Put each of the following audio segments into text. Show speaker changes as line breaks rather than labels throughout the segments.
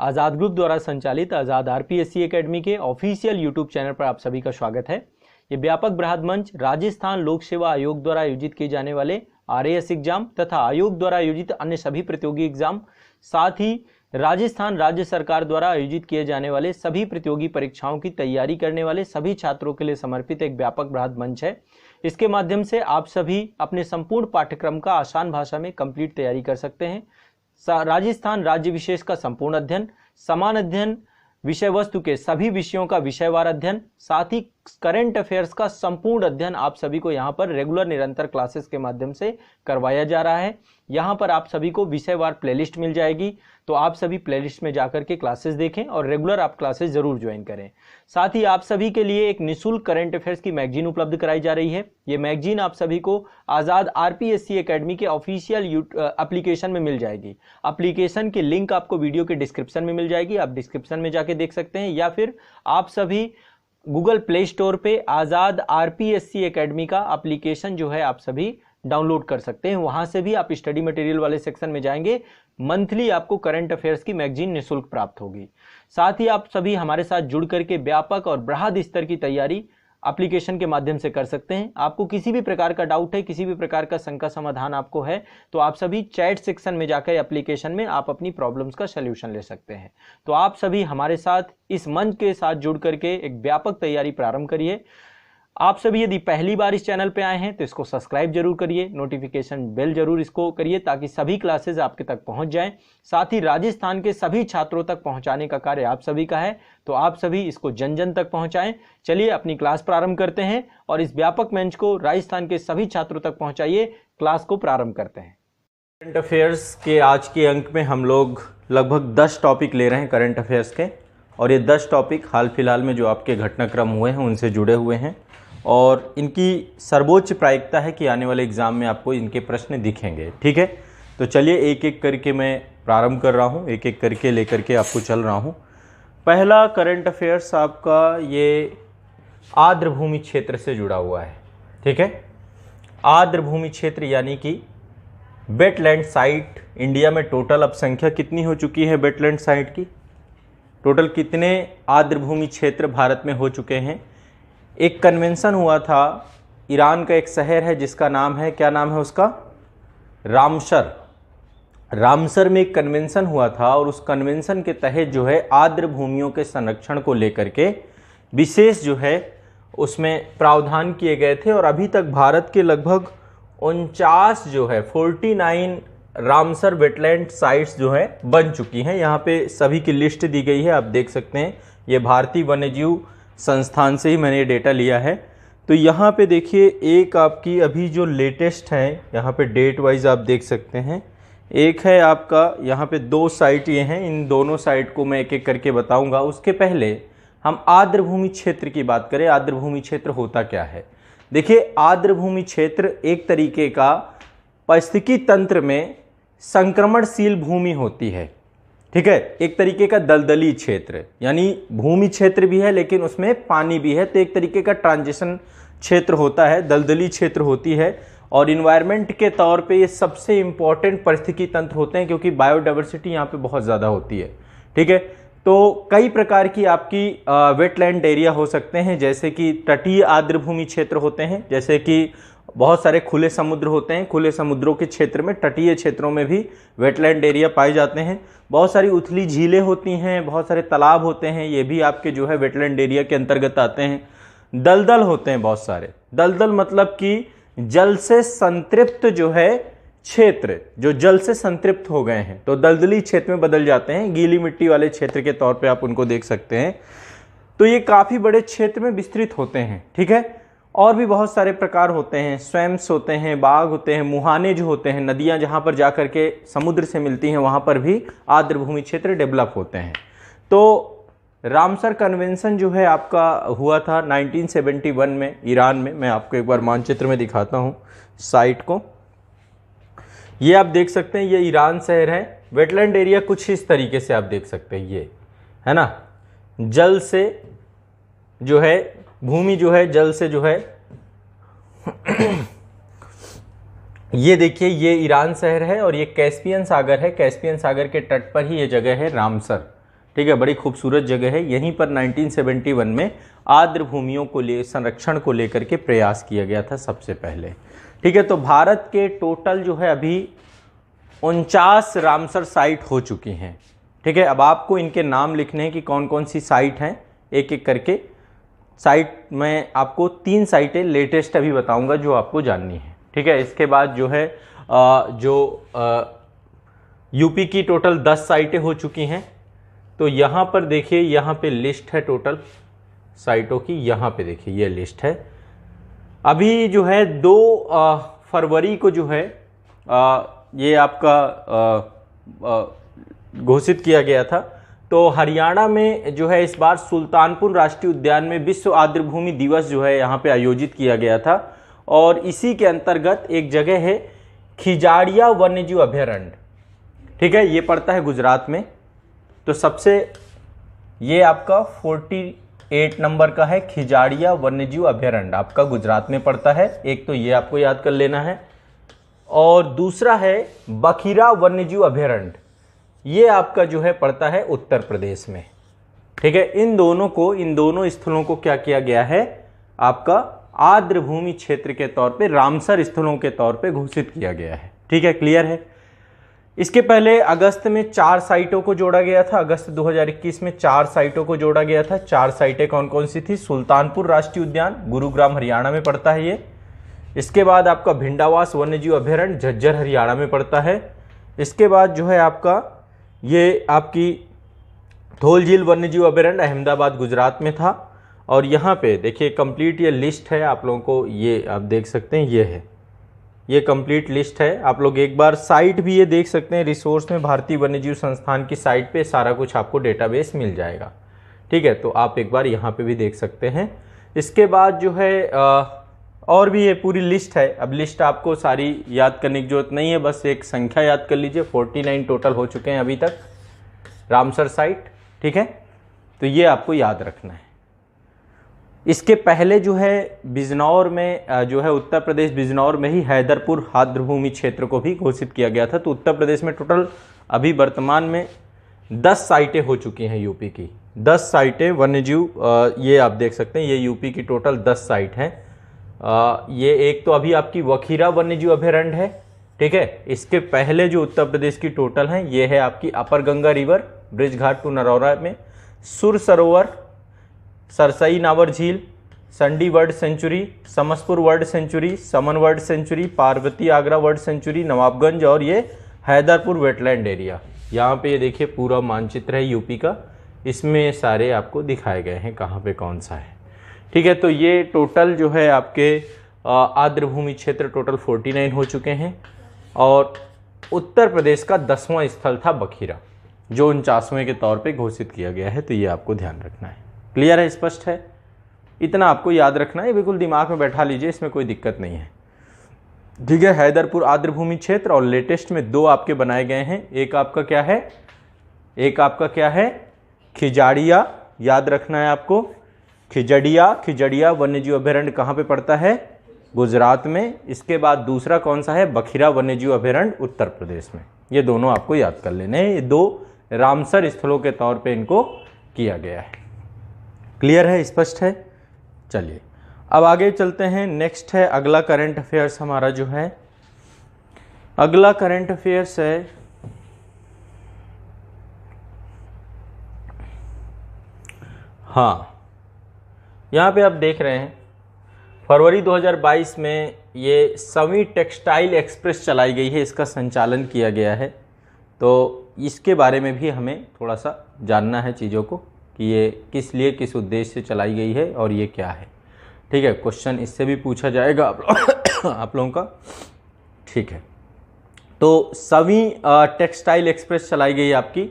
आज़ाद group द्वारा संचालित आज़ाद RPSC academy के ऑफिशियल यूट्यूब चैनल पर आप सभी का स्वागत है। ये व्यापक बृहद मंच राजस्थान लोक सेवा आयोग द्वारा आयोजित किए जाने वाले आरएएस एग्जाम तथा आयोग द्वारा आयोजित अन्य सभी प्रतियोगी एग्जाम, साथ ही राजस्थान राज्य सरकार द्वारा आयोजित किए जाने वाले सभी प्रतियोगी परीक्षाओं की तैयारी करने वाले सभी छात्रों के लिए समर्पित एक व्यापक बृहद मंच है। इसके माध्यम से आप सभी अपने संपूर्ण पाठ्यक्रम का आसान भाषा में कंप्लीट तैयारी कर सकते हैं। राजस्थान राज्य विशेष का संपूर्ण अध्ययन, समान अध्ययन, विषय वस्तु के सभी विषयों का विषयवार अध्ययन, साथ ही करंट अफेयर्स का संपूर्ण अध्ययन आप सभी को यहाँ पर रेगुलर निरंतर क्लासेस के माध्यम से करवाया जा रहा है। यहाँ पर आप सभी को विषयवार प्लेलिस्ट मिल जाएगी, तो आप सभी प्लेलिस्ट में जाकर के क्लासेस देखें और रेगुलर आप क्लासेस जरूर ज्वाइन करें। साथ ही आप सभी के लिए एक निःशुल्क करंट अफेयर्स की मैगजीन उपलब्ध कराई जा रही है। ये मैगजीन आप सभी को आज़ाद आरपीएससी एकेडमी के ऑफिशियल एप्लीकेशन में मिल जाएगी। एप्लीकेशन की लिंक आपको वीडियो के डिस्क्रिप्शन में मिल जाएगी, आप डिस्क्रिप्शन में जाके देख सकते हैं, या फिर आप सभी गूगल प्ले स्टोर पे आज़ाद आरपीएससी एकेडमी का एप्लीकेशन जो है आप सभी डाउनलोड कर सकते हैं। वहां से भी आप स्टडी मटेरियल वाले सेक्शन में जाएंगे, मंथली आपको करंट अफेयर्स की मैगजीन निःशुल्क प्राप्त होगी। साथ ही आप सभी हमारे साथ जुड़ करके व्यापक और बृहद स्तर की तैयारी एप्लीकेशन के माध्यम से कर सकते हैं। आपको किसी भी प्रकार का डाउट है, किसी भी प्रकार का शंका समाधान आपको है, तो आप सभी चैट सेक्शन में जाकर एप्लीकेशन में आप अपनी प्रॉब्लम्स का सलूशन ले सकते हैं। तो आप सभी हमारे साथ इस मंच के साथ जुड़ करके एक व्यापक तैयारी प्रारंभ करिए। आप सभी यदि पहली बार इस चैनल पे आए हैं तो इसको सब्सक्राइब जरूर करिए, नोटिफिकेशन बेल जरूर इसको करिए ताकि सभी क्लासेस आपके तक पहुंच जाएं। साथ ही राजस्थान के सभी छात्रों तक पहुंचाने का कार्य आप सभी का है, तो आप सभी इसको जन जन तक पहुंचाएं। चलिए अपनी क्लास प्रारंभ करते हैं और इस व्यापक मंच को राजस्थान के सभी छात्रों तक पहुंचाइए। क्लास को प्रारंभ करते हैं। करंट अफेयर्स के आज के अंक में हम लोग लगभग 10 टॉपिक ले रहे हैं करंट अफेयर्स के, और ये 10 टॉपिक हाल फिलहाल में जो आपके घटनाक्रम हुए हैं उनसे जुड़े हुए हैं, और इनकी सर्वोच्च प्रायिकता है कि आने वाले एग्ज़ाम में आपको इनके प्रश्न दिखेंगे। ठीक है, तो चलिए एक एक करके मैं प्रारंभ कर रहा हूँ, एक एक करके लेकर के आपको चल रहा हूँ। पहला करंट अफेयर्स आपका ये आर्द्रभूमि क्षेत्र से जुड़ा हुआ है। ठीक है, आर्द्रभूमि क्षेत्र यानी कि वेटलैंड साइट। इंडिया में टोटल अब संख्या कितनी हो चुकी है वेटलैंड साइट की? टोटल कितने आर्द्रभूमि क्षेत्र भारत में हो चुके हैं? एक कन्वेंशन हुआ था, ईरान का एक शहर है जिसका नाम है, क्या नाम है उसका? रामसर। रामसर में एक कन्वेंशन हुआ था और उस कन्वेंशन के तहत जो है आर्द्र भूमियों के संरक्षण को लेकर के विशेष जो है उसमें प्रावधान किए गए थे, और अभी तक भारत के लगभग 49 जो है 49 रामसर वेटलैंड साइट्स जो है बन चुकी हैं। यहाँ पे सभी की लिस्ट दी गई है, आप देख सकते हैं। ये भारतीय वन्यजीव संस्थान से ही मैंने ये डेटा लिया है। तो यहाँ पे देखिए एक आपकी अभी जो लेटेस्ट है, यहाँ पे डेट वाइज आप देख सकते हैं। एक है आपका यहाँ पे 2 साइट ये हैं, इन दोनों साइट को मैं एक एक करके बताऊंगा। उसके पहले हम आर्द्रभूमि क्षेत्र की बात करें। आर्द्रभूमि क्षेत्र होता क्या है? देखिए, आर्द्रभूमि क्षेत्र एक तरीके का पारिस्थितिकी तंत्र में संक्रमणशील भूमि होती है। ठीक है, एक तरीके का दलदली क्षेत्र, यानी भूमि क्षेत्र भी है लेकिन उसमें पानी भी है, तो एक तरीके का ट्रांजिशन क्षेत्र होता है, दलदली क्षेत्र होती है। और इन्वायरमेंट के तौर पे ये सबसे इम्पॉर्टेंट पारिस्थितिकी तंत्र होते हैं क्योंकि बायोडाइवर्सिटी यहाँ पे बहुत ज़्यादा होती है। ठीक है, तो कई प्रकार की आपकी वेटलैंड एरिया हो सकते हैं, जैसे कि तटीय आर्द्रभूमि क्षेत्र होते हैं, जैसे कि बहुत सारे खुले समुद्र होते हैं। खुले समुद्रों के क्षेत्र में, तटीय क्षेत्रों में भी वेटलैंड एरिया पाए जाते हैं। बहुत सारी उथली झीलें होती हैं, बहुत सारे तालाब होते हैं, ये भी आपके जो है वेटलैंड एरिया के अंतर्गत आते हैं। दलदल होते हैं बहुत सारे। दलदल मतलब कि जल से संतृप्त जो है क्षेत्र, जो जल से संतृप्त हो गए हैं तो दलदली क्षेत्र में बदल जाते हैं। गीली मिट्टी वाले क्षेत्र के तौर पे आप उनको देख सकते हैं। तो ये काफ़ी बड़े क्षेत्र में विस्तृत होते हैं। ठीक है, और भी बहुत सारे प्रकार होते हैं, स्वैम्स होते हैं, बाग होते हैं, मुहाने जो होते हैं, नदियां जहां पर जाकर के समुद्र से मिलती हैं वहां पर भी आर्द्रभूमि क्षेत्र डेवलप होते हैं। तो रामसर कन्वेंशन जो है आपका हुआ था 1971 में ईरान में। मैं आपको एक बार मानचित्र में दिखाता हूं साइट को। ये आप देख सकते हैं, ये ईरान शहर है। वेटलैंड एरिया कुछ इस तरीके से आप देख सकते हैं, ये है ना, जल से जो है भूमि जो है जल से जो है ये देखिए, ये ईरान शहर है और ये कैस्पियन सागर है। कैस्पियन सागर के तट पर ही ये जगह है रामसर। ठीक है, बड़ी खूबसूरत जगह है। यहीं पर 1971 में आर्द्र भूमियों को संरक्षण को लेकर के प्रयास किया गया था सबसे पहले। ठीक है, तो भारत के टोटल जो है अभी 49 रामसर साइट हो चुकी हैं। ठीक है, अब आपको इनके नाम लिखने हैं कि कौन कौन सी साइट हैं, एक एक करके साइट में आपको 3 साइटें लेटेस्ट अभी बताऊंगा जो आपको जाननी है। ठीक है, इसके बाद जो है यूपी की टोटल 10 साइटें हो चुकी हैं। तो यहाँ पर देखिए, यहाँ पे लिस्ट है टोटल साइटों की, यहाँ पे देखिए ये लिस्ट है। अभी जो है 2 फरवरी को जो है ये आपका घोषित किया गया था। तो हरियाणा में जो है इस बार सुल्तानपुर राष्ट्रीय उद्यान में विश्व आर्द्र भूमि दिवस जो है यहाँ पे आयोजित किया गया था, और इसी के अंतर्गत एक जगह है खिजाड़िया वन्यजीव अभयारण्य। ठीक है, ये पड़ता है गुजरात में। तो सबसे ये आपका 48 नंबर का है, खिजाड़िया वन्यजीव अभयारण्य आपका गुजरात में पड़ता है। एक तो ये आपको याद कर लेना है, और दूसरा है बखीरा वन्यजीव अभयारण्य, ये आपका जो है पड़ता है उत्तर प्रदेश में। ठीक है, इन दोनों स्थलों को क्या किया गया है, आपका आर्द्र भूमि क्षेत्र के तौर पे, रामसर स्थलों के तौर पे घोषित किया गया है। ठीक है, क्लियर है। इसके पहले अगस्त में 4 साइटों को जोड़ा गया था। अगस्त 2021 में 4 साइटों को जोड़ा गया था। 4 साइटें कौन कौन सी थी? सुल्तानपुर राष्ट्रीय उद्यान, गुरुग्राम हरियाणा में पड़ता है ये। इसके बाद आपका भिंडावास वन्यजीव अभयारण्य, झज्जर हरियाणा में पड़ता है। इसके बाद जो है आपका ये आपकी धौल झील वन्यजीव अभयारण्य अहमदाबाद गुजरात में था। और यहाँ पे देखिए कंप्लीट ये लिस्ट है आप लोगों को, ये आप देख सकते हैं, ये है, ये कंप्लीट लिस्ट है। आप लोग एक बार साइट भी ये देख सकते हैं, रिसोर्स में भारतीय वन्यजीव संस्थान की साइट पे सारा कुछ आपको डेटाबेस मिल जाएगा। ठीक है, तो आप एक बार यहाँ पे भी देख सकते हैं। इसके बाद जो है और भी ये पूरी लिस्ट है। अब लिस्ट आपको सारी याद करने की जरूरत नहीं है, बस एक संख्या याद कर लीजिए। 49 टोटल हो चुके हैं अभी तक रामसर साइट। ठीक है, तो ये आपको याद रखना है। इसके पहले जो है बिजनौर में जो है उत्तर प्रदेश बिजनौर में ही हैदरपुर आर्द्र भूमि क्षेत्र को भी घोषित किया गया था। तो उत्तर प्रदेश में टोटल अभी वर्तमान में 10 साइटें हो चुकी हैं यूपी की। 10 साइटें वन्यजीव, ये आप देख सकते हैं, ये यूपी की टोटल 10 साइट हैं। ये एक तो अभी आपकी वखीरा वन्यजीव अभयारण्य है। ठीक है, इसके पहले जो उत्तर प्रदेश की टोटल हैं ये है आपकी upper Ganga river, Brij Ghat to Narora में, Sur Sarovar, Sarsai Nawar Jheel, Sandi bird sanctuary, Samaspur bird sanctuary, Saman bird sanctuary, Parvati आगरा वर्ल्ड सेंचुरी, नवाबगंज, और ये हैदरपुर वेटलैंड एरिया। यहाँ पे ये देखिए पूरा मानचित्र है यूपी का, इसमें सारे आपको दिखाए गए हैं कहाँ पे कौन सा है। ठीक है, तो ये टोटल जो है आपके आर्द्र भूमि क्षेत्र टोटल 49 हो चुके हैं। और उत्तर प्रदेश का 10वां स्थल था बखीरा, जो 49वें के तौर पे घोषित किया गया है। तो ये आपको ध्यान रखना है। क्लियर है, स्पष्ट है? इतना आपको याद रखना है, बिल्कुल दिमाग में बैठा लीजिए, इसमें कोई दिक्कत नहीं है। ठीक है, हैदरपुर आर्द्र भूमि क्षेत्र, और लेटेस्ट में 2 आपके बनाए गए हैं। एक आपका क्या है, एक आपका क्या है, खिजाड़िया, याद रखना है आपको, खिजड़िया वन्यजीव अभयारण्य कहाँ पे पड़ता है? गुजरात में। इसके बाद दूसरा कौन सा है? बखीरा वन्यजीव अभयारण्य उत्तर प्रदेश में। ये दोनों आपको याद कर लेने हैं। ये 2 रामसर स्थलों के तौर पे इनको किया गया है। क्लियर है, स्पष्ट है? चलिए अब आगे चलते हैं। नेक्स्ट है अगला करंट अफेयर्स हमारा जो है, अगला करंट अफेयर्स है हाँ, यहाँ पे आप देख रहे हैं फरवरी 2022 में ये सवी टेक्सटाइल एक्सप्रेस चलाई गई है, इसका संचालन किया गया है। तो इसके बारे में भी हमें थोड़ा सा जानना है चीज़ों को कि ये किस लिए, किस उद्देश्य से चलाई गई है और ये क्या है। ठीक है, क्वेश्चन इससे भी पूछा जाएगा आप लोगों का। ठीक है, तो सवी टेक्सटाइल एक्सप्रेस चलाई गई आपकी,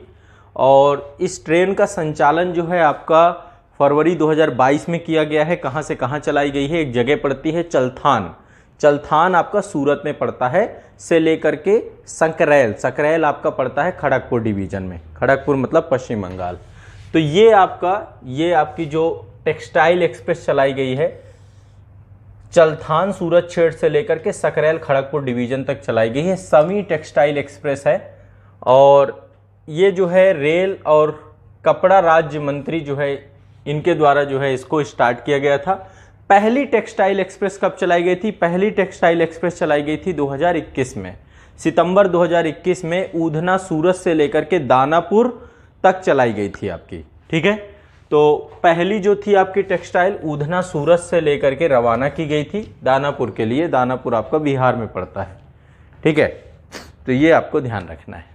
और इस ट्रेन का संचालन जो है आपका फरवरी 2022 में किया गया है। कहाँ से कहाँ चलाई गई है? एक जगह पड़ती है चलथान, चलथान आपका सूरत में पड़ता है, से लेकर के सकरैल, सकरैल आपका पड़ता है खड़गपुर डिवीजन में, खड़गपुर मतलब पश्चिम बंगाल। तो ये आपकी जो टेक्सटाइल एक्सप्रेस चलाई गई है, चलथान सूरत छेड़ से लेकर के सकरैल खड़गपुर डिवीजन तक चलाई गई है। सवी टेक्सटाइल एक्सप्रेस है, और ये जो है रेल और कपड़ा राज्य मंत्री जो है इनके द्वारा जो है इसको स्टार्ट किया गया था। पहली टेक्सटाइल एक्सप्रेस कब चलाई गई थी? पहली टेक्सटाइल एक्सप्रेस चलाई गई थी 2021 में, सितंबर 2021 में ऊधना सूरत से लेकर के दानापुर तक चलाई गई थी आपकी। ठीक है, तो पहली जो थी आपकी टेक्सटाइल ऊधना सूरत से लेकर के रवाना की गई थी दानापुर के लिए। दानापुर आपका बिहार में पड़ता है। ठीक है, तो ये आपको ध्यान रखना है।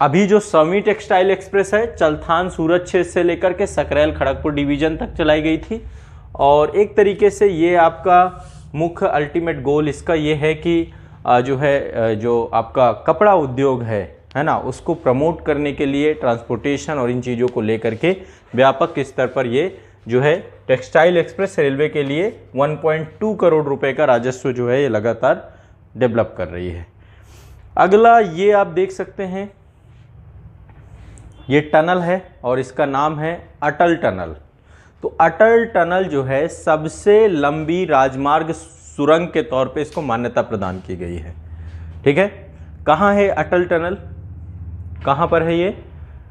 अभी जो 7वीं टेक्सटाइल एक्सप्रेस है चलथान सूरत क्षेत्र से लेकर के सकरैल खड़गपुर डिवीजन तक चलाई गई थी। और एक तरीके से ये आपका मुख्य अल्टीमेट गोल इसका ये है कि जो आपका कपड़ा उद्योग है ना, उसको प्रमोट करने के लिए ट्रांसपोर्टेशन और इन चीज़ों को लेकर के व्यापक स्तर पर ये जो है टेक्सटाइल एक्सप्रेस रेलवे के लिए 1.2 करोड़ रुपए का राजस्व जो है ये लगातार डेवलप कर रही है। अगला ये आप देख सकते हैं, ये टनल है और इसका नाम है अटल टनल। तो अटल टनल जो है सबसे लंबी राजमार्ग सुरंग के तौर पे इसको मान्यता प्रदान की गई है। ठीक है, कहाँ है अटल टनल? कहाँ पर है ये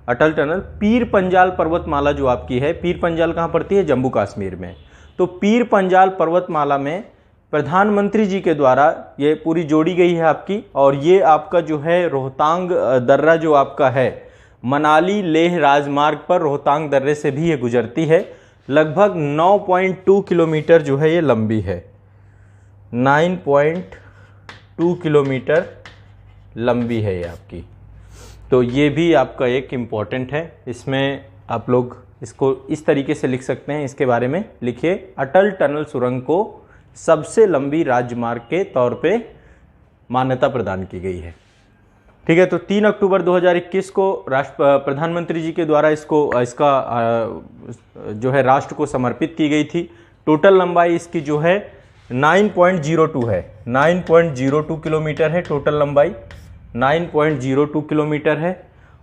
अटल टनल? पीर पंजाल पर्वतमाला जो आपकी है, पीर पंजाल कहाँ पड़ती है? जम्मू कश्मीर में। तो पीर पंजाल पर्वतमाला में प्रधानमंत्री जी के द्वारा ये पूरी जोड़ी गई है आपकी। और ये आपका जो है रोहतांग दर्रा जो आपका है, मनाली लेह राजमार्ग पर रोहतांग दर्रे से भी ये गुजरती है। लगभग 9.2 किलोमीटर जो है ये लंबी है, 9.2 किलोमीटर लंबी है ये आपकी। तो ये भी आपका एक इम्पॉर्टेंट है। इसमें आप लोग इसको इस तरीके से लिख सकते हैं, इसके बारे में लिखिए, अटल टनल सुरंग को सबसे लंबी राजमार्ग के तौर पे मान्यता प्रदान की गई है। ठीक है, तो 3 अक्टूबर 2021 को प्रधानमंत्री जी के द्वारा इसका जो है राष्ट्र को समर्पित की गई थी। टोटल लंबाई इसकी जो है 9.02 है, 9.02 किलोमीटर है टोटल लंबाई, 9.02 किलोमीटर है।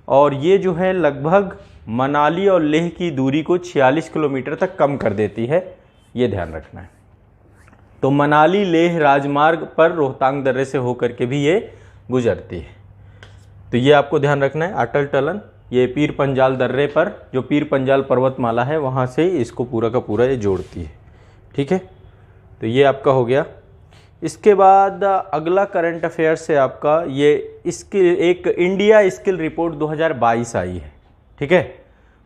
और ये जो है लगभग मनाली और लेह की दूरी को 46 किलोमीटर तक कम कर देती है, ये ध्यान रखना है। तो मनाली लेह राजमार्ग पर रोहतांग दर्रे से होकर के भी ये गुजरती है। तो ये आपको ध्यान रखना है। अटल टनल ये पीर पंजाल दर्रे पर जो पीर पंजाल पर्वतमाला है वहाँ से इसको पूरा का पूरा ये जोड़ती है। ठीक है, तो ये आपका हो गया। इसके बाद अगला करंट अफेयर से आपका ये एक इंडिया स्किल रिपोर्ट 2022 आई है। ठीक है,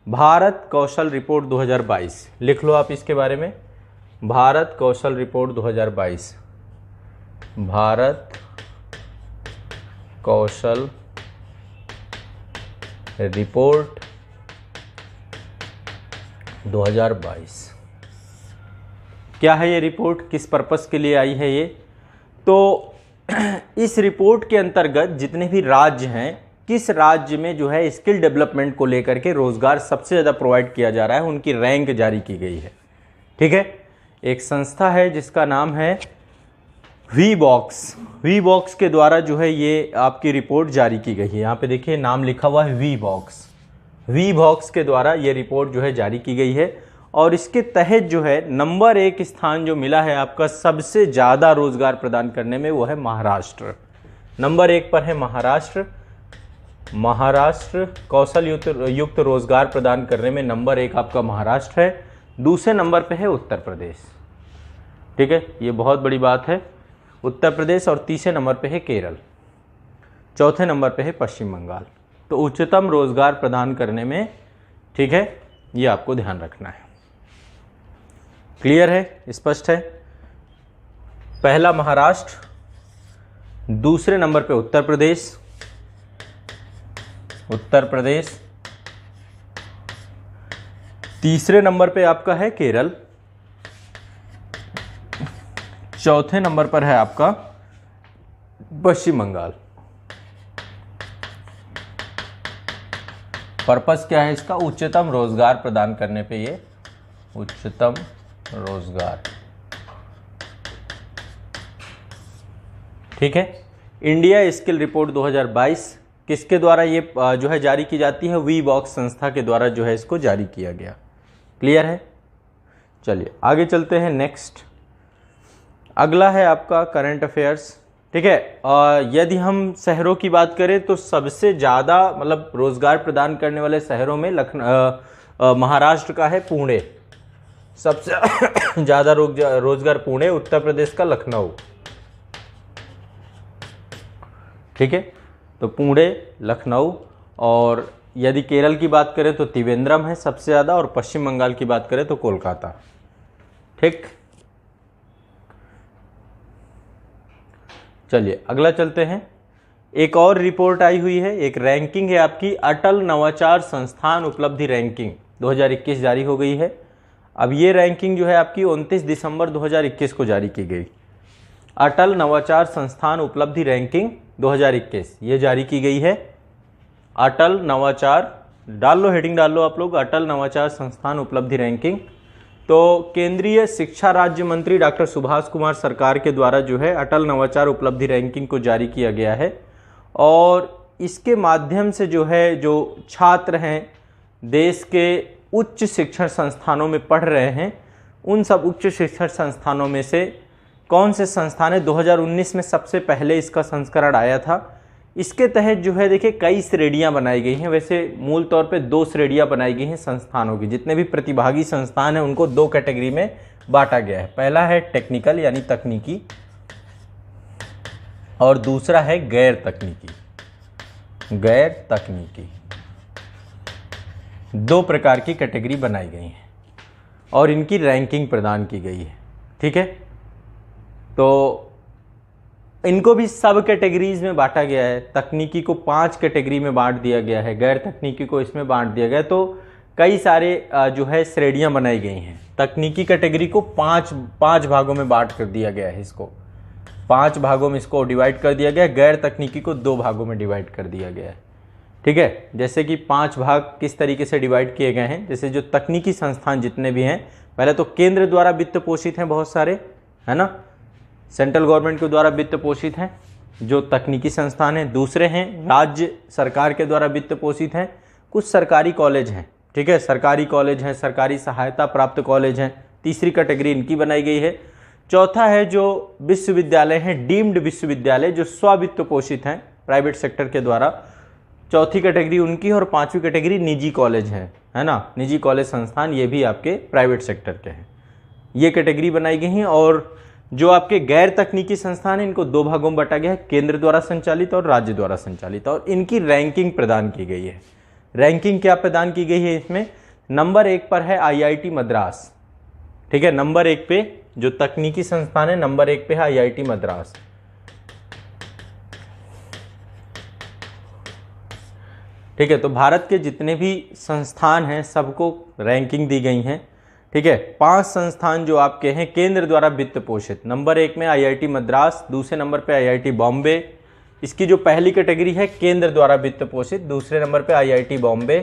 भारत कौशल रिपोर्ट 2022 लिख लो आप इसके बारे में। भारत कौशल रिपोर्ट 2022, भारत कौशल रिपोर्ट 2022 क्या है ये रिपोर्ट, किस पर्पस के लिए आई है ये? तो इस रिपोर्ट के अंतर्गत जितने भी राज्य हैं, किस राज्य में जो है स्किल डेवलपमेंट को लेकर के रोजगार सबसे ज़्यादा प्रोवाइड किया जा रहा है, उनकी रैंक जारी की गई है। ठीक है, एक संस्था है जिसका नाम है वी-बॉक्स के द्वारा जो है ये आपकी रिपोर्ट जारी की गई है। यहाँ पे देखिए नाम लिखा हुआ है वी-बॉक्स के द्वारा ये रिपोर्ट जो है जारी की गई है। और इसके तहत जो है नंबर 1 स्थान जो मिला है आपका सबसे ज़्यादा रोजगार प्रदान करने में, वो है महाराष्ट्र। नंबर 1 पर है महाराष्ट्र कौशल युक्त रोजगार प्रदान करने में नंबर 1 आपका महाराष्ट्र है। दूसरे नंबर पे है उत्तर प्रदेश। ठीक है, ये बहुत बड़ी बात है, उत्तर प्रदेश। और तीसरे नंबर पे है केरल, चौथे नंबर पे है पश्चिम बंगाल। तो उच्चतम रोजगार प्रदान करने में, ठीक है, ये आपको ध्यान रखना है। क्लियर है, स्पष्ट है? पहला महाराष्ट्र, दूसरे नंबर पे उत्तर प्रदेश, तीसरे नंबर पे आपका है केरल, चौथे नंबर पर है आपका पश्चिम बंगाल। पर्पस क्या है इसका? उच्चतम रोजगार प्रदान करने पे, ये उच्चतम रोजगार। ठीक है, इंडिया स्किल रिपोर्ट 2022 किसके द्वारा ये जो है जारी की जाती है? वी-बॉक्स संस्था के द्वारा जो है इसको जारी किया गया। क्लियर है? चलिए आगे चलते हैं। नेक्स्ट अगला है आपका करंट अफेयर्स। ठीक है। यदि हम शहरों की बात करें तो सबसे ज़्यादा मतलब रोजगार प्रदान करने वाले शहरों में महाराष्ट्र का है पुणे, सबसे ज़्यादा रोजगार पुणे, उत्तर प्रदेश का लखनऊ। ठीक है, तो पुणे, लखनऊ, और यदि केरल की बात करें तो त्रिवेंद्रम है सबसे ज़्यादा, और पश्चिम बंगाल की बात करें तो कोलकाता। ठीक, चलिए अगला चलते हैं। एक और रिपोर्ट आई हुई है, एक रैंकिंग है आपकी, अटल नवाचार संस्थान उपलब्धि रैंकिंग 2021 जारी हो गई है। अब ये रैंकिंग जो है आपकी 29 दिसंबर 2021 को जारी की गई। अटल नवाचार संस्थान उपलब्धि रैंकिंग 2021 ये जारी की गई है। अटल नवाचार, डाल लो हेडिंग, डाल लो आप लोग, अटल नवाचार संस्थान उपलब्धि रैंकिंग। तो केंद्रीय शिक्षा राज्य मंत्री डॉक्टर सुभाष कुमार सरकार के द्वारा जो है अटल नवाचार उपलब्धि रैंकिंग को जारी किया गया है, और इसके माध्यम से जो है जो छात्र हैं देश के उच्च शिक्षण संस्थानों में पढ़ रहे हैं, उन सब उच्च शिक्षण संस्थानों में से कौन से संस्थान है, 2019 में सबसे पहले इसका संस्करण आया था। इसके तहत जो है देखिए कई श्रेणियां बनाई गई हैं। वैसे मूल तौर पे 2 श्रेणियां बनाई गई हैं संस्थानों की। जितने भी प्रतिभागी संस्थान हैं उनको 2 कैटेगरी में बांटा गया है। पहला है टेक्निकल यानी तकनीकी, और दूसरा है गैर तकनीकी। गैर तकनीकी 2 प्रकार की कैटेगरी बनाई गई हैं और इनकी रैंकिंग प्रदान की गई है। ठीक है, तो इनको भी सब कैटेगरीज में बांटा गया है। तकनीकी को 5 कैटेगरी में बांट दिया गया है, गैर तकनीकी को इसमें बांट दिया गया है। तो कई सारे जो है श्रेणियां बनाई गई हैं। तकनीकी कैटेगरी को 5 भागों में बांट कर दिया गया है, इसको 5 भागों में इसको डिवाइड कर दिया गया है। गैर तकनीकी को 2 भागों में डिवाइड कर दिया गया है। ठीक है, जैसे कि 5 भाग किस तरीके से डिवाइड किए गए हैं। जैसे जो तकनीकी संस्थान जितने भी हैं, पहले तो केंद्र द्वारा वित्त पोषित हैं बहुत सारे, है ना, सेंट्रल गवर्नमेंट के द्वारा वित्त पोषित हैं जो तकनीकी संस्थान हैं। दूसरे हैं राज्य सरकार के द्वारा वित्त पोषित हैं। कुछ सरकारी कॉलेज हैं, ठीक है, सरकारी कॉलेज हैं, सरकारी सहायता प्राप्त कॉलेज हैं। तीसरी कैटेगरी इनकी बनाई गई है। चौथा है जो विश्वविद्यालय हैं, डीम्ड विश्वविद्यालय जो स्ववित्त पोषित हैं प्राइवेट सेक्टर के द्वारा, चौथी कैटेगरी उनकी। और 5वीं कैटेगरी निजी कॉलेज हैं, है ना, निजी कॉलेज संस्थान, ये भी आपके प्राइवेट सेक्टर के हैं। ये कैटेगरी बनाई गई हैं। और जो आपके गैर तकनीकी संस्थान हैं इनको 2 भागों में बांटा गया है, केंद्र द्वारा संचालित और राज्य द्वारा संचालित, और इनकी रैंकिंग प्रदान की गई है। रैंकिंग क्या प्रदान की गई है इसमें, नंबर 1 पर है IIT मद्रास। ठीक है, नंबर 1 पे जो तकनीकी संस्थान है नंबर 1 पे है IIT मद्रास। ठीक है, तो भारत के जितने भी संस्थान हैं सबको रैंकिंग दी गई हैं। ठीक है, 5 संस्थान जो आपके हैं केंद्र द्वारा वित्त पोषित, नंबर 1 में IIT मद्रास, दूसरे नंबर पे IIT बॉम्बे, इसकी जो पहली कैटेगरी है केंद्र द्वारा वित्त पोषित, दूसरे नंबर पे IIT बॉम्बे,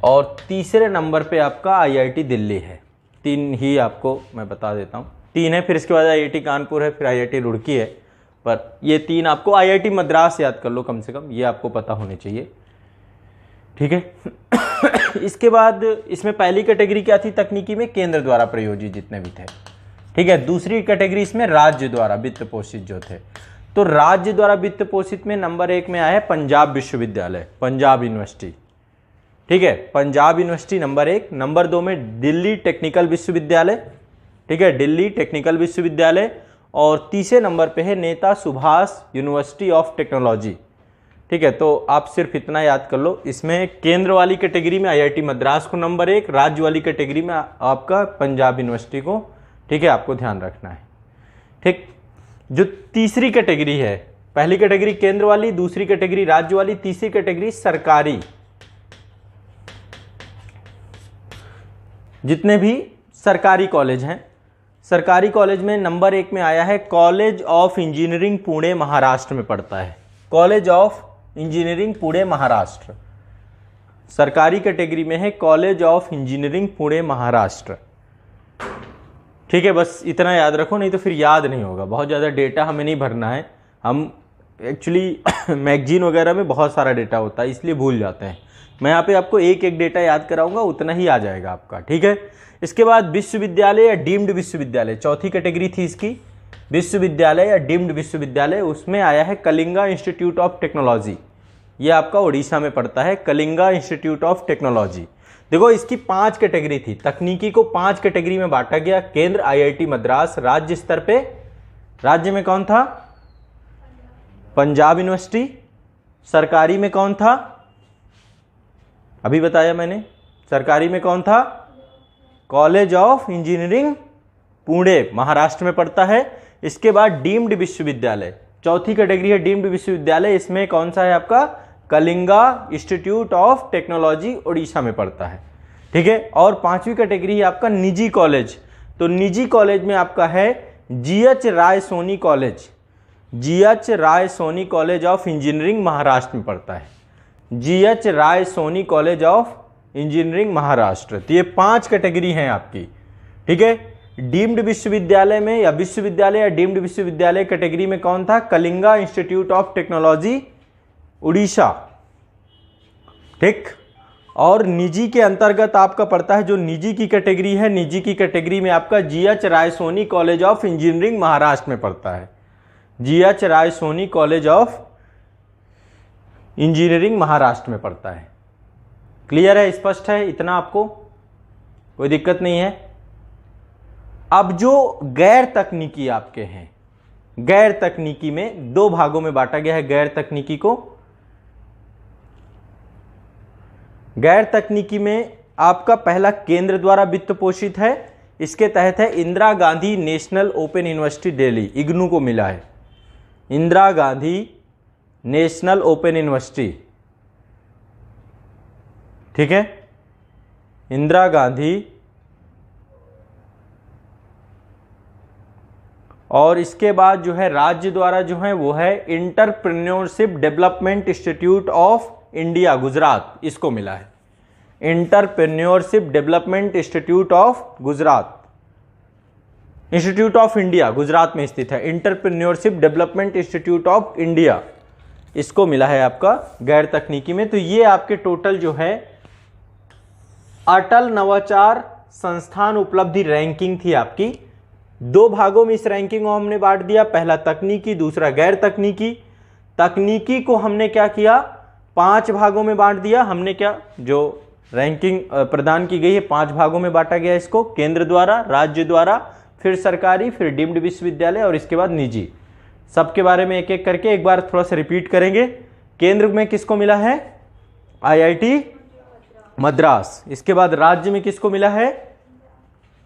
और तीसरे नंबर पे आपका IIT दिल्ली है। 3 ही आपको मैं बता देता हूँ, 3 है, फिर इसके बाद IIT कानपुर है, फिर IIT रुड़की है, पर ये 3 आपको IIT मद्रास याद कर लो कम से कम, ये आपको पता होने चाहिए। ठीक है, इसके बाद इसमें पहली कैटेगरी क्या थी तकनीकी में, केंद्र द्वारा प्रायोजित जितने भी थे। ठीक है, दूसरी कैटेगरी इसमें राज्य द्वारा वित्त पोषित जो थे। तो राज्य द्वारा वित्त पोषित में नंबर 1 में आया है पंजाब विश्वविद्यालय, पंजाब यूनिवर्सिटी। ठीक है, पंजाब यूनिवर्सिटी नंबर 1। नंबर 2 में दिल्ली टेक्निकल विश्वविद्यालय। ठीक है, दिल्ली टेक्निकल विश्वविद्यालय, और तीसरे नंबर पे है नेता सुभाष यूनिवर्सिटी ऑफ टेक्नोलॉजी। ठीक है, तो आप सिर्फ इतना याद कर लो, इसमें केंद्र वाली कैटेगरी में IIT मद्रास को नंबर 1, राज्य वाली कैटेगरी में आपका पंजाब यूनिवर्सिटी को, ठीक है, आपको ध्यान रखना है। ठीक, जो तीसरी कैटेगरी है, पहली कैटेगरी केंद्र वाली, दूसरी कैटेगरी राज्य वाली, तीसरी कैटेगरी सरकारी, जितने भी सरकारी कॉलेज हैं, सरकारी कॉलेज में नंबर 1 में आया है college of engineering Pune Maharashtra में पड़ता है, college of engineering Pune Maharashtra. सरकारी कैटेगरी में है college of engineering Pune Maharashtra. ठीक है, बस इतना याद रखो, नहीं तो फिर याद नहीं होगा। बहुत ज़्यादा डेटा हमें नहीं भरना है, हम एक्चुअली मैगजीन वगैरह में बहुत सारा डेटा होता है इसलिए भूल जाते हैं। मैं यहाँ पे आपको एक एक डेटा याद कराऊंगा, उतना ही आ जाएगा आपका। ठीक है, इसके बाद विश्वविद्यालय या डीम्ड विश्वविद्यालय, चौथी कैटेगरी थी इसकी। विश्वविद्यालय या डीम्ड विश्वविद्यालय, उसमें आया है कलिंगा इंस्टीट्यूट ऑफ टेक्नोलॉजी। ये आपका उड़ीसा में पड़ता है, कलिंगा इंस्टीट्यूट ऑफ टेक्नोलॉजी। देखो इसकी 5 कैटेगरी थी, तकनीकी को 5 कैटेगरी में बांटा गया। केंद्र आईआईटी मद्रास, राज्य स्तर पे राज्य में कौन था? पंजाब यूनिवर्सिटी। सरकारी में कौन था? अभी बताया मैंने। सरकारी में कौन था? College of engineering Pune, Maharashtra में पड़ता है। इसके बाद डीम्ड विश्वविद्यालय, चौथी कैटेगरी है डीम्ड विश्वविद्यालय। इसमें कौन सा है आपका? Kalinga institute of technology, Orissa में पड़ता है। ठीक है। और 5वीं कैटेगरी है आपका निजी कॉलेज। तो निजी कॉलेज में आपका है GH Raisoni college, GH Raisoni college of engineering, Maharashtra में पड़ता है। GH Raisoni college of engineering, Maharashtra. तो ये 5 कैटेगरी हैं आपकी। ठीक है। डीम्ड विश्वविद्यालय में या विश्वविद्यालय या डीम्ड विश्वविद्यालय कैटेगरी में कौन था? Kalinga institute of technology, Orissa. ठीक। और निजी के अंतर्गत आपका पड़ता है, जो निजी की कैटेगरी है, निजी की कैटेगरी में आपका GH Raisoni college of engineering, Maharashtra में पड़ता है। GH Raisoni college of engineering, Maharashtra में पड़ता है। क्लियर है? स्पष्ट है? इतना आपको कोई दिक्कत नहीं है। अब जो गैर तकनीकी आपके हैं, गैर तकनीकी में 2 भागों में बांटा गया है गैर तकनीकी को। गैर तकनीकी में आपका पहला केंद्र द्वारा वित्त पोषित है। इसके तहत है Indira Gandhi national open university Delhi, IGNOU को मिला है। Indira Gandhi national open university. ठीक है। इंदिरा गांधी, और इसके बाद जो है राज्य द्वारा जो है वो है entrepreneurship development institute of India, Gujarat, इसको मिला है। Entrepreneurship development institute of Gujarat, institute of India Gujarat में स्थित है। Entrepreneurship development institute of India, इसको मिला है आपका गैर तकनीकी में। तो ये आपके टोटल जो है अटल नवाचार संस्थान उपलब्धि रैंकिंग थी आपकी। 2 भागों में इस रैंकिंग को हमने बांट दिया, पहला तकनीकी, दूसरा गैर तकनीकी। तकनीकी को हमने क्या किया? 5 भागों में बांट दिया हमने। क्या जो रैंकिंग प्रदान की गई है 5 भागों में बांटा गया इसको, केंद्र द्वारा, राज्य द्वारा, फिर सरकारी, फिर डीम्ड विश्वविद्यालय और इसके बाद निजी। सबके बारे में एक एक करके एक बार थोड़ा सा रिपीट करेंगे। केंद्र में किसको मिला है? आईआईटी मद्रास। इसके बाद राज्य में किसको मिला है?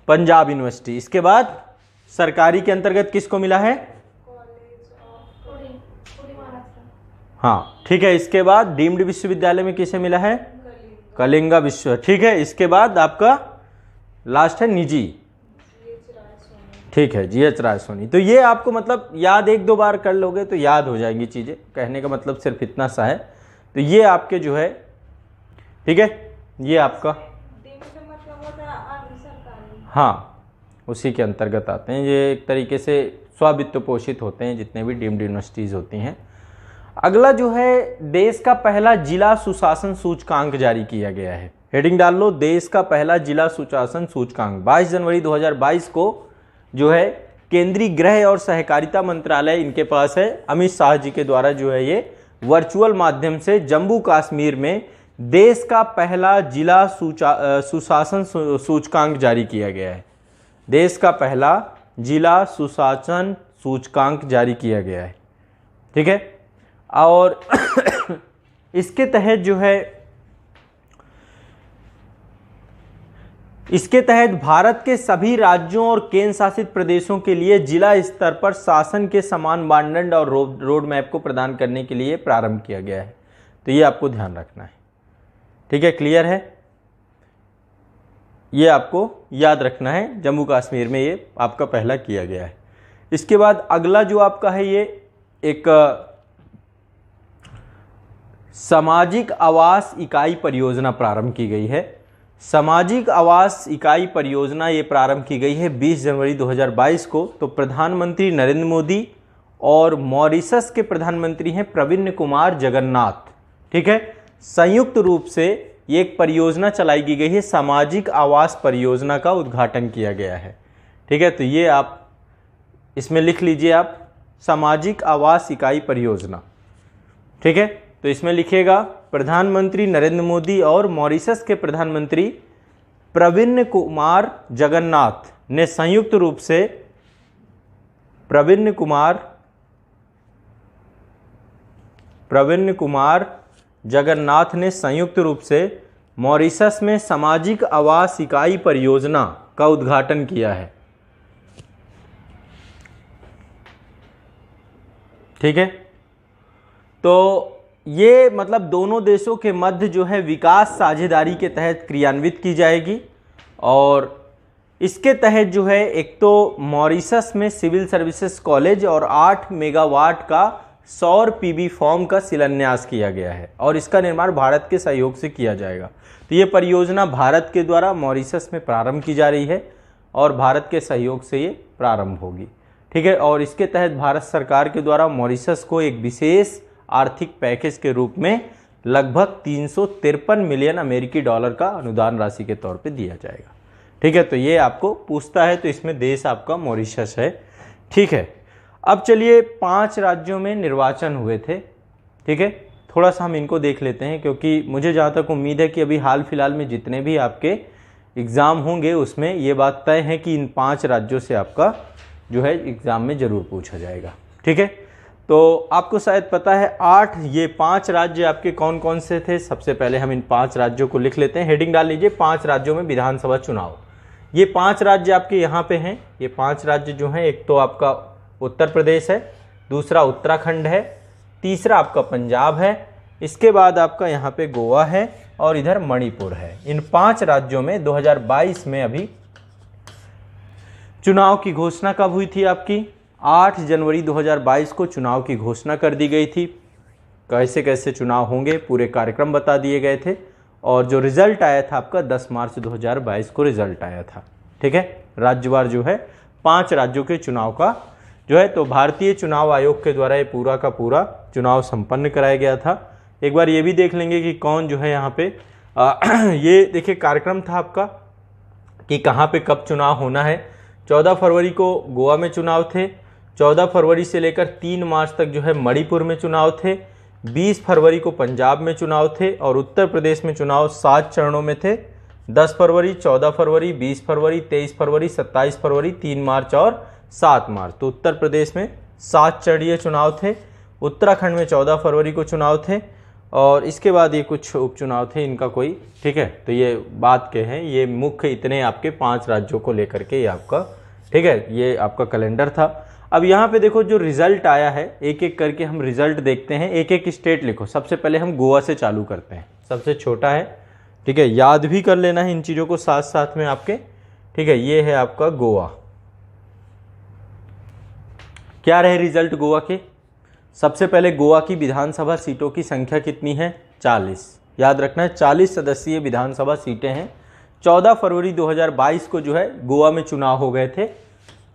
पंजाब यूनिवर्सिटी। इसके बाद सरकारी के अंतर्गत किसको मिला है? हाँ, ठीक है। इसके बाद डीम्ड विश्वविद्यालय में किसे मिला है? कलिंगा विश्व। ठीक है। इसके बाद आपका लास्ट है निजी। ठीक है, जीएच राय सोनी। तो ये आपको मतलब याद 1-2 बार कर लोगे तो याद हो जाएंगी चीज़ें। कहने का मतलब सिर्फ इतना सा है। तो ये आपके जो है, ठीक है, ये आपका, हाँ, उसी के अंतर्गत आते हैं। ये एक तरीके से स्ववित्त पोषित होते हैं जितने भी डीम्ड यूनिवर्सिटीज़ होती हैं। अगला जो है, देश का पहला जिला सुशासन सूचकांक जारी किया गया है। हेडिंग डाल लो, देश का पहला जिला सुशासन सूचकांक। 22 जनवरी 2022 को जो है केंद्रीय गृह और सहकारिता मंत्रालय इनके पास है, अमित शाह जी के द्वारा जो है ये वर्चुअल माध्यम से जम्मू कश्मीर में देश का पहला जिला सुशासन सूचकांक जारी किया गया है। देश का पहला जिला सुशासन सूचकांक जारी किया गया है। ठीक है। और इसके तहत जो है, इसके तहत भारत के सभी राज्यों और केंद्र शासित प्रदेशों के लिए जिला स्तर पर शासन के समान मानदंड और रोड मैप को प्रदान करने के लिए प्रारंभ किया गया है। तो ये आपको ध्यान रखना है। ठीक है, क्लियर है? ये आपको याद रखना है। जम्मू कश्मीर में ये आपका पहला किया गया है। इसके बाद अगला जो आपका है, ये एक सामाजिक आवास इकाई परियोजना प्रारंभ की गई है। सामाजिक आवास इकाई परियोजना ये प्रारंभ की गई है 20 जनवरी 2022 को। तो प्रधानमंत्री नरेंद्र मोदी और मॉरिशस के प्रधानमंत्री हैं प्रविन्न कुमार जगन्नाथ। ठीक है, संयुक्त रूप से ये एक परियोजना चलाई की गई है, सामाजिक आवास परियोजना का उद्घाटन किया गया है। ठीक है, तो ये आप इसमें लिख लीजिए आप सामाजिक आवास इकाई परियोजना। ठीक है, तो इसमें लिखिएगा प्रधानमंत्री नरेंद्र मोदी और मॉरिशस के प्रधानमंत्री प्रविन्न कुमार जगन्नाथ ने संयुक्त रूप से प्रविन्न कुमार जगन्नाथ ने संयुक्त रूप से मॉरिशस में सामाजिक आवास इकाई परियोजना का उद्घाटन किया है। ठीक है, तो ये मतलब दोनों देशों के मध्य जो है विकास साझेदारी के तहत क्रियान्वित की जाएगी और इसके तहत जो है एक तो मॉरिशस में सिविल सर्विसेज कॉलेज और 8 मेगावाट का सौर पीवी फॉर्म का शिलान्यास किया गया है और इसका निर्माण भारत के सहयोग से किया जाएगा। तो ये परियोजना भारत के द्वारा मॉरिशस में प्रारंभ की जा रही है और भारत के सहयोग से ये प्रारंभ होगी। ठीक है, और इसके तहत भारत सरकार के द्वारा मॉरिशस को एक विशेष आर्थिक पैकेज के रूप में लगभग 353 मिलियन अमेरिकी डॉलर का अनुदान राशि के तौर पे दिया जाएगा। ठीक है, तो ये आपको पूछता है, तो इसमें देश आपका मॉरिशस है। ठीक है, अब चलिए 5 राज्यों में निर्वाचन हुए थे। ठीक है, थोड़ा सा हम इनको देख लेते हैं क्योंकि मुझे जहाँ तक उम्मीद है कि अभी हाल फिलहाल में जितने भी आपके एग्ज़ाम होंगे उसमें ये बात तय है कि इन 5 राज्यों से आपका जो है एग्ज़ाम में ज़रूर पूछा जाएगा। ठीक है, तो आपको शायद पता है 5 राज्य आपके कौन कौन से थे। सबसे पहले हम इन 5 राज्यों को लिख लेते हैं, हेडिंग डाल लीजिए 5 राज्यों में विधानसभा चुनाव। ये 5 राज्य आपके यहाँ पे हैं। ये 5 राज्य जो हैं, एक तो आपका उत्तर प्रदेश है, दूसरा उत्तराखंड है, तीसरा आपका पंजाब है, इसके बाद आपका यहाँ पे गोवा है और इधर मणिपुर है। इन 5 राज्यों में 2022 में अभी चुनाव की घोषणा कब हुई थी आपकी? 8 जनवरी 2022 को चुनाव की घोषणा कर दी गई थी। कैसे कैसे चुनाव होंगे पूरे कार्यक्रम बता दिए गए थे और जो रिजल्ट आया था आपका 10 मार्च 2022 को रिजल्ट आया था। ठीक है, राज्यवार जो है 5 राज्यों के चुनाव का जो है तो भारतीय चुनाव आयोग के द्वारा ये पूरा का पूरा चुनाव संपन्न कराया गया था। एक बार ये भी देख लेंगे कि कौन जो है यहाँ पे ये देखिए कार्यक्रम था आपका कि कहाँ पे कब चुनाव होना है। 14 फरवरी को गोवा में चुनाव थे, 14 फरवरी से लेकर 3 मार्च तक जो है मणिपुर में चुनाव थे, 20 फरवरी को पंजाब में चुनाव थे और उत्तर प्रदेश में चुनाव 7 चरणों में थे। 10 फरवरी, 14 फरवरी, 20 फरवरी, 23 फरवरी, 27 फरवरी, 3 मार्च और 7 मार्च। तो उत्तर प्रदेश में 7 चरणीय चुनाव थे, उत्तराखंड में 14 फरवरी को चुनाव थे और इसके बाद ये कुछ उपचुनाव थे इनका कोई। ठीक है, तो ये बात के हैं, ये मुख्य इतने आपके 5 राज्यों को लेकर के ये आपका ठीक है ये आपका कैलेंडर था। अब यहाँ पे देखो जो रिजल्ट आया है, एक एक करके हम रिजल्ट देखते हैं, एक एक स्टेट लिखो। सबसे पहले हम गोवा से चालू करते हैं, सबसे छोटा है। ठीक है, याद भी कर लेना है इन चीज़ों को साथ साथ में आपके। ठीक है, ये है आपका गोवा। क्या रहे रिजल्ट गोवा के? सबसे पहले गोवा की विधानसभा सीटों की संख्या कितनी है? 40। याद रखना है 40 सदस्यीय विधानसभा सीटें हैं। 14 फरवरी 2022 को जो है गोवा में चुनाव हो गए थे।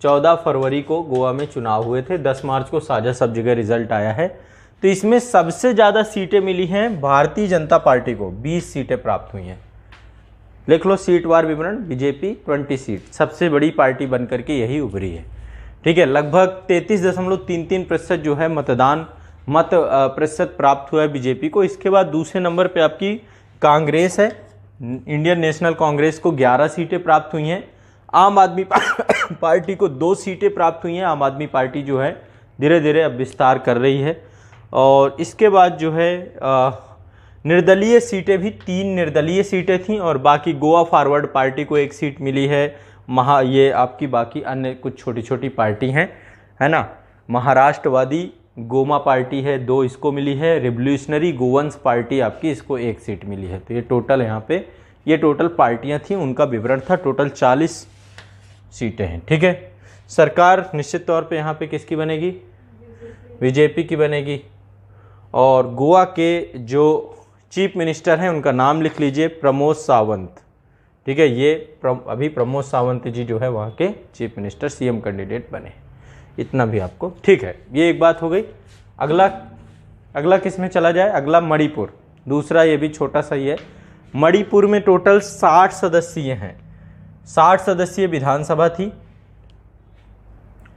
14 फरवरी को गोवा में चुनाव हुए थे। 10 मार्च को साझा सब जगह रिजल्ट आया है। तो इसमें सबसे ज़्यादा सीटें मिली हैं भारतीय जनता पार्टी को, 20 सीटें प्राप्त हुई हैं। लिख लो सीटवार विवरण, बीजेपी 20 सीट, सबसे बड़ी पार्टी बनकर के यही उभरी है। ठीक है, लगभग 33.33% जो है मत प्रतिशत प्राप्त हुआ है बीजेपी को। इसके बाद दूसरे नंबर पे आपकी कांग्रेस है, इंडियन नेशनल कांग्रेस को 11 सीटें प्राप्त हुई हैं। आम आदमी पार्टी को 2 सीटें प्राप्त हुई हैं। आम आदमी पार्टी जो है धीरे धीरे अब विस्तार कर रही है। और इसके बाद जो है निर्दलीय सीटें भी 3 निर्दलीय सीटें थीं और बाकी गोवा फॉरवर्ड पार्टी को 1 सीट मिली है। ये आपकी बाकी अन्य कुछ छोटी छोटी पार्टी हैं, है ना। महाराष्ट्रवादी गोमा पार्टी है, 2 इसको मिली है। रिवोल्यूशनरी गोवंस पार्टी आपकी, इसको 1 सीट मिली है। तो ये टोटल यहाँ पे ये टोटल पार्टियाँ थी, उनका विवरण था। टोटल 40 सीटें हैं। ठीक है, सरकार निश्चित तौर पे यहाँ पे किसकी बनेगी? बीजेपी की बनेगी। और गोवा के जो चीफ मिनिस्टर हैं उनका नाम लिख लीजिए, प्रमोद सावंत। ठीक है, ये अभी प्रमोद सावंत जी जो है वहाँ के चीफ मिनिस्टर सीएम कैंडिडेट बने। इतना भी आपको ठीक है, ये एक बात हो गई। अगला किस में चला जाए? अगला मणिपुर, दूसरा ये भी छोटा सा ही है। मणिपुर में टोटल 60 सदस्यीय हैं, 60 सदस्यीय विधानसभा थी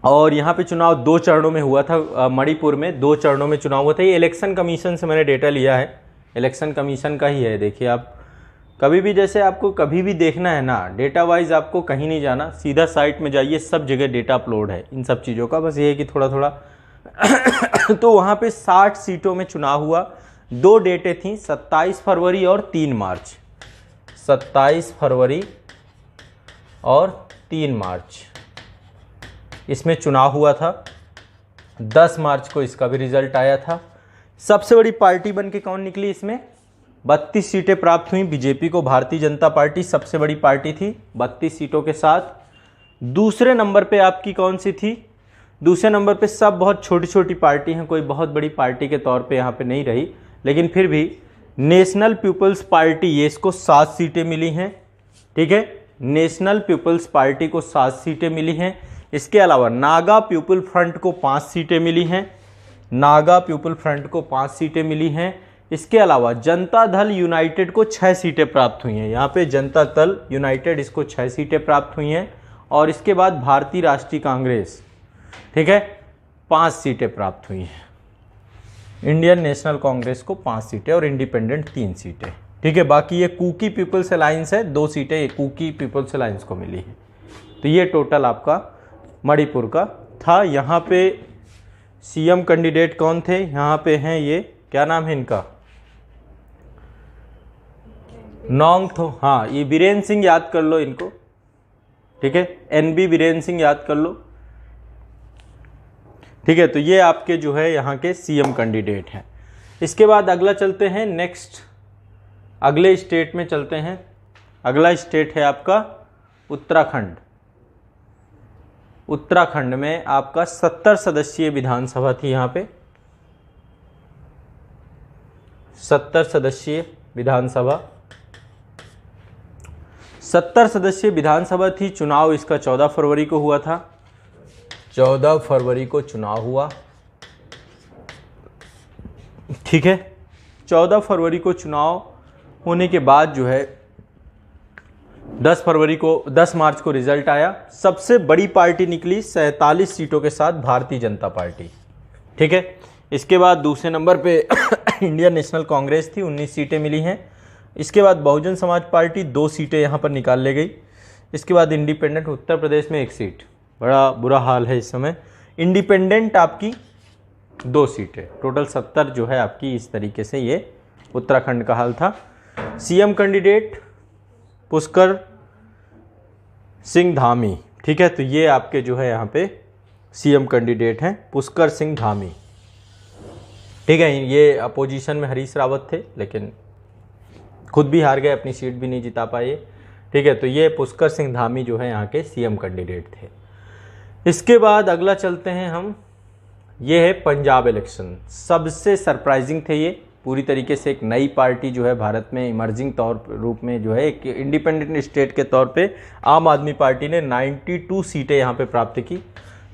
और यहाँ पे चुनाव 2 चरणों में हुआ था। मणिपुर में 2 चरणों में चुनाव हुआ था। ये इलेक्शन कमीशन से मैंने डेटा लिया है, इलेक्शन कमीशन का ही है। देखिए आप कभी भी, जैसे आपको कभी भी देखना है ना, डेटा वाइज आपको कहीं नहीं जाना, सीधा साइट में जाइए, सब जगह डेटा अपलोड है इन सब चीज़ों का। बस ये है कि थोड़ा थोड़ा तो वहाँ पे 60 सीटों में चुनाव हुआ। 2 डेटें थी, 27 फरवरी और 3 मार्च। 27 फरवरी और 3 मार्च इसमें चुनाव हुआ था। 10 मार्च को इसका भी रिजल्ट आया था। सबसे बड़ी पार्टी बन के कौन निकली इसमें? 32 सीटें प्राप्त हुई बीजेपी को। भारतीय जनता पार्टी सबसे बड़ी पार्टी थी 32 सीटों के साथ। दूसरे नंबर पे आपकी कौन सी थी? दूसरे नंबर पे सब बहुत छोटी छोटी पार्टी हैं, कोई बहुत बड़ी पार्टी के तौर पे यहाँ पे नहीं रही, लेकिन फिर भी नेशनल पीपल्स पार्टी, ये इसको 7 सीटें मिली हैं। ठीक है, नेशनल पीपल्स पार्टी को 7 सीटें मिली हैं। इसके अलावा नागा पीपल फ्रंट को 5 सीटें मिली हैं। नागा पीपल फ्रंट को 5 सीटें मिली हैं। इसके अलावा जनता दल यूनाइटेड को 6 सीटें प्राप्त हुई हैं। यहाँ पे जनता दल यूनाइटेड, इसको 6 सीटें प्राप्त हुई हैं। और इसके बाद भारतीय राष्ट्रीय कांग्रेस, ठीक है, 5 सीटें प्राप्त हुई हैं। इंडियन नेशनल कांग्रेस को 5 सीटें और इंडिपेंडेंट 3 सीटें। ठीक है, बाकी ये कुकी पीपल्स अलायंस है, 2 सीटें ये कुकी पीपल्स अलायंस को मिली है। तो ये टोटल आपका मणिपुर का था। यहाँ पे सीएम कैंडिडेट कौन थे? यहाँ पे हैं ये, क्या नाम है इनका? नोंगथो, हाँ, ये बीरेन सिंह, याद कर लो इनको। ठीक है, एनबी बीरेन सिंह याद कर लो। ठीक है, तो ये आपके जो है यहाँ के सीएम कैंडिडेट हैं। इसके बाद अगला चलते हैं, नेक्स्ट अगले स्टेट में चलते हैं। अगला स्टेट है आपका उत्तराखंड। उत्तराखंड में आपका 70 सदस्यीय विधानसभा थी। यहाँ पे 70 सदस्यीय विधानसभा, 70 सदस्यीय विधानसभा थी। चुनाव इसका 14 फरवरी को हुआ था। 14 फरवरी को चुनाव हुआ। ठीक है, 14 फरवरी को चुनाव होने के बाद जो है 10 मार्च को रिजल्ट आया। सबसे बड़ी पार्टी निकली 47 सीटों के साथ भारतीय जनता पार्टी। ठीक है, इसके बाद दूसरे नंबर पे इंडियन नेशनल कांग्रेस थी, 19 सीटें मिली हैं। इसके बाद बहुजन समाज पार्टी 2 सीटें यहाँ पर निकाल ले गई। इसके बाद इंडिपेंडेंट, उत्तर प्रदेश में 1 सीट, बड़ा बुरा हाल है इस समय। इंडिपेंडेंट आपकी 2 सीटें, टोटल 70 जो है आपकी। इस तरीके से ये उत्तराखंड का हाल था। CM candidate Pushkar Singh Dhami. ठीक है, तो ये आपके जो है यहाँ पे सीएम कैंडिडेट हैं, पुष्कर सिंह धामी। ठीक है, ये अपोजिशन में हरीश रावत थे, लेकिन खुद भी हार गए, अपनी सीट भी नहीं जिता पाए। ठीक है, तो ये पुष्कर सिंह धामी जो है यहाँ के सीएम कैंडिडेट थे। इसके बाद अगला चलते हैं हम, ये है पंजाब इलेक्शन। सबसे सरप्राइजिंग थे ये, पूरी तरीके से एक नई पार्टी जो है भारत में इमर्जिंग तौर रूप में जो है एक इंडिपेंडेंट स्टेट के तौर पे आम आदमी पार्टी ने 92 सीटें यहाँ पे प्राप्त की।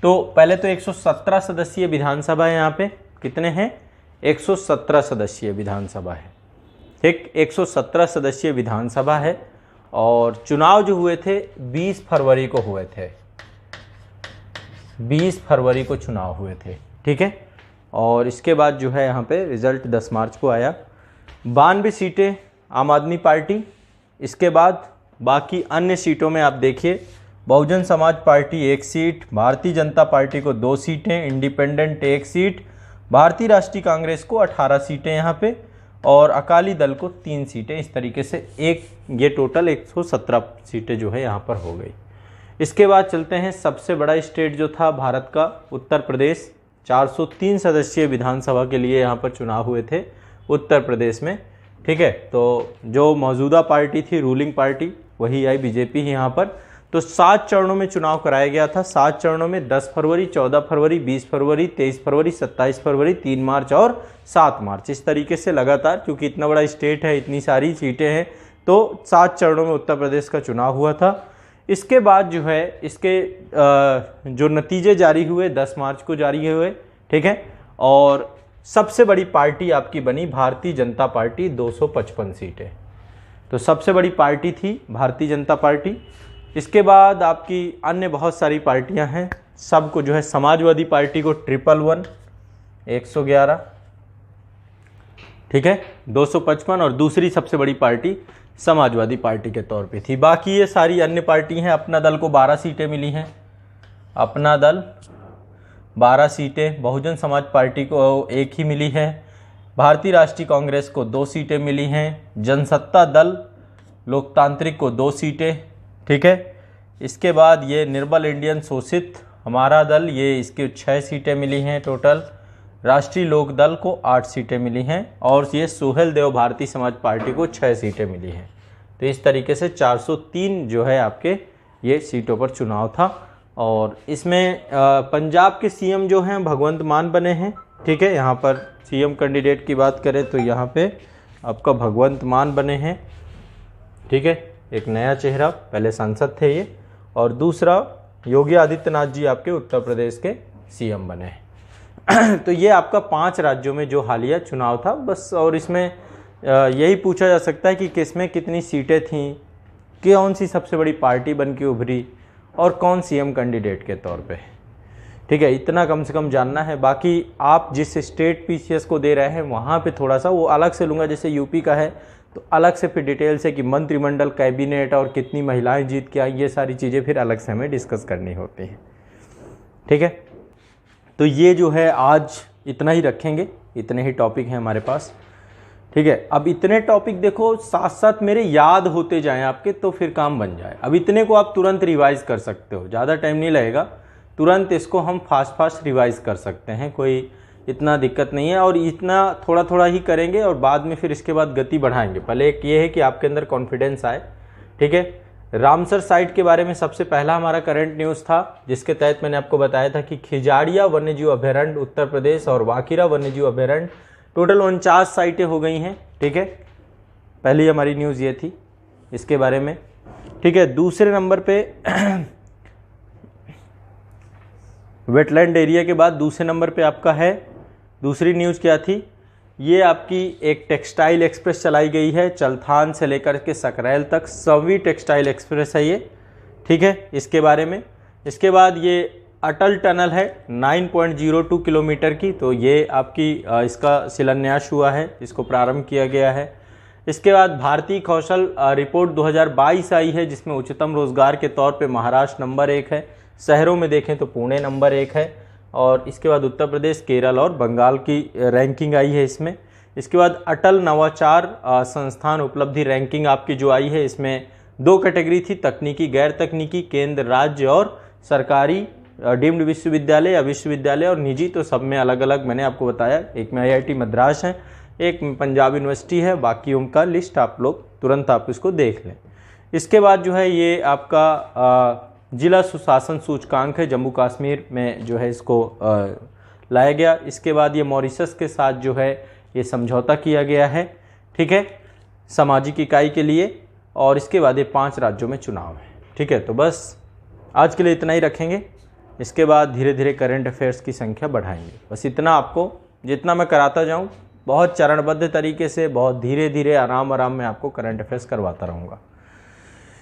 तो पहले तो 117 सदस्यीय विधानसभा है यहाँ पे। कितने हैं? 117 सदस्यीय विधानसभा है। ठीक, 117 सदस्यीय विधानसभा है। और चुनाव जो हुए थे 20 फरवरी को हुए थे। 20 फरवरी को चुनाव हुए थे। ठीक है, और इसके बाद जो है यहाँ पे रिजल्ट 10 मार्च को आया। 92 सीटें आम आदमी पार्टी। इसके बाद बाकी अन्य सीटों में आप देखिए, Bahujan Samaj party 1 seat, Bharatiya Janata party को 2 सीटें, इंडिपेंडेंट 1 सीट, भारतीय राष्ट्रीय कांग्रेस को 18 सीटें यहाँ पे, और अकाली दल को 3 सीटें। इस तरीके से ये टोटल 117 सीटें जो है यहाँ पर हो गई। इसके बाद चलते हैं, सबसे बड़ा स्टेट जो था भारत का, उत्तर प्रदेश। 403 सदस्यीय विधानसभा के लिए यहाँ पर चुनाव हुए थे उत्तर प्रदेश में। ठीक है, तो जो मौजूदा पार्टी थी, रूलिंग पार्टी, वही आई, बीजेपी ही यहाँ पर। तो 7 चरणों में चुनाव कराया गया था। 7 चरणों में 10 फरवरी, 14 फरवरी, 20 फरवरी, 23 फरवरी, 27 फरवरी, 3 मार्च और 7 मार्च। इस तरीके से लगातार, क्योंकि इतना बड़ा स्टेट है, इतनी सारी सीटें हैं, तो 7 चरणों में उत्तर प्रदेश का चुनाव हुआ था। इसके बाद जो है इसके जो नतीजे जारी हुए 10 मार्च को जारी हुए। ठीक है, और सबसे बड़ी पार्टी आपकी बनी भारतीय जनता पार्टी, 255 सीटें। तो सबसे बड़ी पार्टी थी भारतीय जनता पार्टी। इसके बाद आपकी अन्य बहुत सारी पार्टियां हैं, सबको जो है समाजवादी पार्टी को 111 111, ठीक है 255, और दूसरी सबसे बड़ी पार्टी समाजवादी पार्टी के तौर पे थी। बाकी ये सारी अन्य पार्टी हैं। अपना दल को 12 सीटें मिली हैं, अपना दल 12 सीटें, बहुजन समाज पार्टी को 1 ही मिली है, भारतीय राष्ट्रीय कांग्रेस को 2 सीटें मिली हैं, जनसत्ता दल लोकतांत्रिक को 2 सीटें, ठीक है। इसके बाद ये निर्बल इंडियन शोषित हमारा दल, ये इसके 6 सीटें मिली हैं टोटल, राष्ट्रीय लोक दल को 8 सीटें मिली हैं, और ये सोहेल देव भारतीय समाज पार्टी को 6 सीटें मिली हैं। तो इस तरीके से 403 जो है आपके ये सीटों पर चुनाव था। और इसमें पंजाब के सीएम जो हैं भगवंत मान बने हैं, ठीक है। यहाँ पर सीएम कैंडिडेट की बात करें तो यहाँ पे आपका भगवंत मान बने हैं, ठीक है। एक नया चेहरा, पहले सांसद थे ये, और दूसरा योगी आदित्यनाथ जी आपके उत्तर प्रदेश के सीएम बने हैं। तो ये आपका 5 राज्यों में जो हालिया चुनाव था बस। और इसमें यही पूछा जा सकता है कि किसमें कितनी सीटें थीं, कौन सी सबसे बड़ी पार्टी बन के उभरी, और कौन सीएम कैंडिडेट के तौर पे, ठीक है। इतना कम से कम जानना है। बाकी आप जिस स्टेट पीसीएस को दे रहे हैं वहाँ पे थोड़ा सा वो अलग से लूँगा। जैसे यूपी का है तो अलग से फिर डिटेल से कि मंत्रिमंडल, कैबिनेट और कितनी महिलाएं जीत के आई, ये सारी चीज़ें फिर अलग से हमें डिस्कस करनी होती हैं, ठीक है। तो ये जो है आज इतना ही रखेंगे, इतने ही टॉपिक हैं हमारे पास, ठीक है। अब इतने टॉपिक देखो साथ साथ मेरे याद होते जाएं आपके, तो फिर काम बन जाए। अब इतने को आप तुरंत रिवाइज कर सकते हो, ज़्यादा टाइम नहीं लगेगा, तुरंत इसको हम फास्ट रिवाइज कर सकते हैं, कोई इतना दिक्कत नहीं है। और इतना थोड़ा थोड़ा ही करेंगे और बाद में फिर इसके बाद गति बढ़ाएंगे। पहले एक ये है कि आपके अंदर कॉन्फिडेंस आए, ठीक है। रामसर साइट के बारे में सबसे पहला हमारा करंट न्यूज़ था, जिसके तहत मैंने आपको बताया था कि खिजाड़िया वन्यजीव अभयारण्य उत्तर प्रदेश और वाकिरा वन्यजीव अभयारण्य टोटल 49 साइटें हो गई हैं, ठीक है। पहली हमारी न्यूज़ ये थी इसके बारे में, ठीक है। दूसरे नंबर पे वेटलैंड एरिया के बाद दूसरे नंबर पे आपका है, दूसरी न्यूज़ क्या थी, ये आपकी एक टेक्सटाइल एक्सप्रेस चलाई गई है चलथान से लेकर के सकरैल तक, 7वीं टेक्सटाइल एक्सप्रेस है ये, ठीक है, इसके बारे में। इसके बाद ये अटल टनल है 9.02 किलोमीटर की, तो ये आपकी इसका शिलान्यास हुआ है, इसको प्रारंभ किया गया है। इसके बाद भारतीय कौशल रिपोर्ट 2022 आई है, जिसमें उच्चतम रोजगार के तौर पे महाराष्ट्र नंबर 1 है, शहरों में देखें तो पुणे नंबर 1 है, और इसके बाद उत्तर प्रदेश, केरल और बंगाल की रैंकिंग आई है इसमें। इसके बाद अटल नवाचार संस्थान उपलब्धि रैंकिंग आपकी जो आई है, इसमें 2 कैटेगरी थी, तकनीकी, गैर तकनीकी, केंद्र, राज्य और सरकारी डीम्ड विश्वविद्यालय या विश्वविद्यालय और निजी। तो सब में अलग अलग मैंने आपको बताया, एक में IIT मद्रास है, एक में पंजाब यूनिवर्सिटी है, बाकी उनका लिस्ट आप लोग तुरंत आप इसको देख लें। इसके बाद जो है ये आपका जिला सुशासन सूचकांक है, जम्मू कश्मीर में जो है इसको लाया गया। इसके बाद ये मॉरिशस के साथ जो है ये समझौता किया गया है, ठीक है, सामाजिक इकाई के लिए। और इसके बाद ये 5 राज्यों में चुनाव है, ठीक है। तो बस आज के लिए इतना ही रखेंगे, इसके बाद धीरे धीरे करंट अफेयर्स की संख्या बढ़ाएंगे। बस इतना, आपको जितना मैं कराता जाऊँ बहुत चरणबद्ध तरीके से, बहुत धीरे धीरे आराम में आपको करंट अफेयर्स करवाता रहूँगा,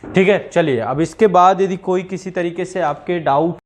ठीक है। चलिए अब इसके बाद यदि कोई किसी तरीके से आपके डाउट